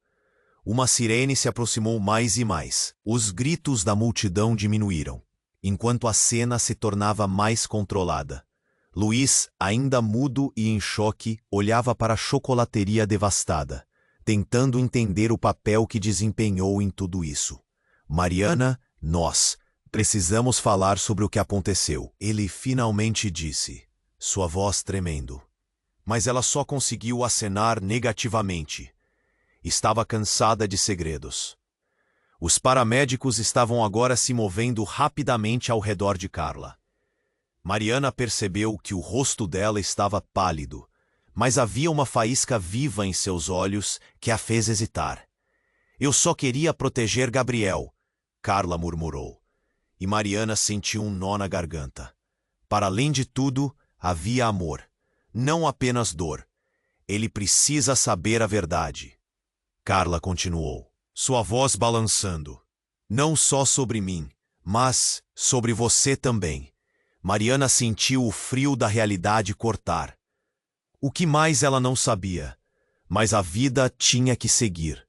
Uma sirene se aproximou mais e mais. Os gritos da multidão diminuíram, enquanto a cena se tornava mais controlada. Luiz, ainda mudo e em choque, olhava para a chocolateria devastada, tentando entender o papel que desempenhou em tudo isso. "Mariana, nós precisamos falar sobre o que aconteceu", ele finalmente disse, sua voz tremendo. Mas ela só conseguiu acenar negativamente. Estava cansada de segredos. Os paramédicos estavam agora se movendo rapidamente ao redor de Carla. Mariana percebeu que o rosto dela estava pálido, mas havia uma faísca viva em seus olhos que a fez hesitar. "Eu só queria proteger Gabriel", Carla murmurou, e Mariana sentiu um nó na garganta. Para além de tudo, havia amor, não apenas dor. Ele precisa saber a verdade. Carla continuou, sua voz balançando. "Não só sobre mim, mas sobre você também." Mariana sentiu o frio da realidade cortar. O que mais ela não sabia, mas a vida tinha que seguir.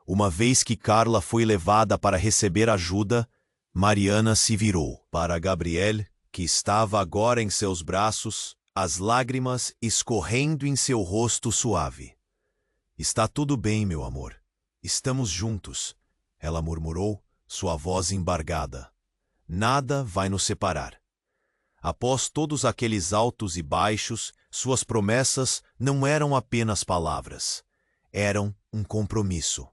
Uma vez que Carla foi levada para receber ajuda, Mariana se virou para Gabriel, que estava agora em seus braços, as lágrimas escorrendo em seu rosto suave. "Está tudo bem, meu amor. Estamos juntos", ela murmurou, sua voz embargada. "Nada vai nos separar." Após todos aqueles altos e baixos, suas promessas não eram apenas palavras. Eram um compromisso.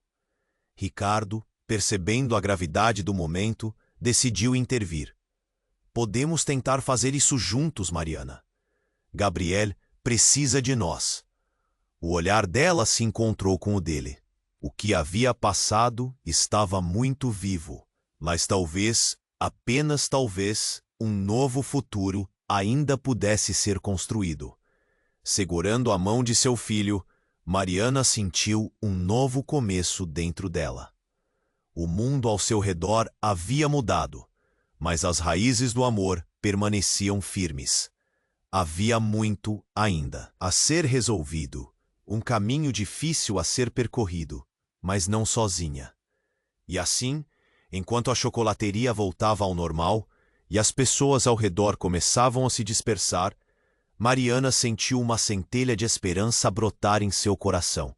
Ricardo, percebendo a gravidade do momento, decidiu intervir. "Podemos tentar fazer isso juntos, Mariana. Gabriel precisa de nós." O olhar dela se encontrou com o dele. O que havia passado estava muito vivo, mas talvez, apenas talvez, um novo futuro ainda pudesse ser construído. Segurando a mão de seu filho, Mariana sentiu um novo começo dentro dela. O mundo ao seu redor havia mudado, mas as raízes do amor permaneciam firmes. Havia muito ainda a ser resolvido, um caminho difícil a ser percorrido, mas não sozinha. E assim, enquanto a chocolateria voltava ao normal e as pessoas ao redor começavam a se dispersar, Mariana sentiu uma centelha de esperança brotar em seu coração.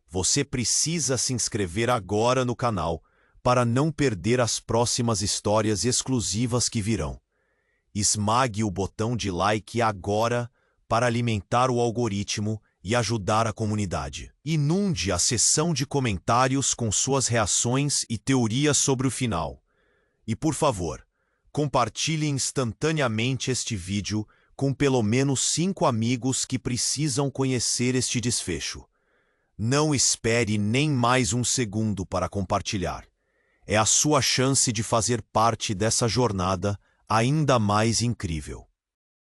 Você precisa se inscrever agora no canal para não perder as próximas histórias exclusivas que virão. Esmague o botão de like agora para alimentar o algoritmo e ajudar a comunidade. Inunde a seção de comentários com suas reações e teorias sobre o final. E por favor, compartilhe instantaneamente este vídeo com pelo menos 5 amigos que precisam conhecer este desfecho. Não espere nem mais um segundo para compartilhar. É a sua chance de fazer parte dessa jornada ainda mais incrível.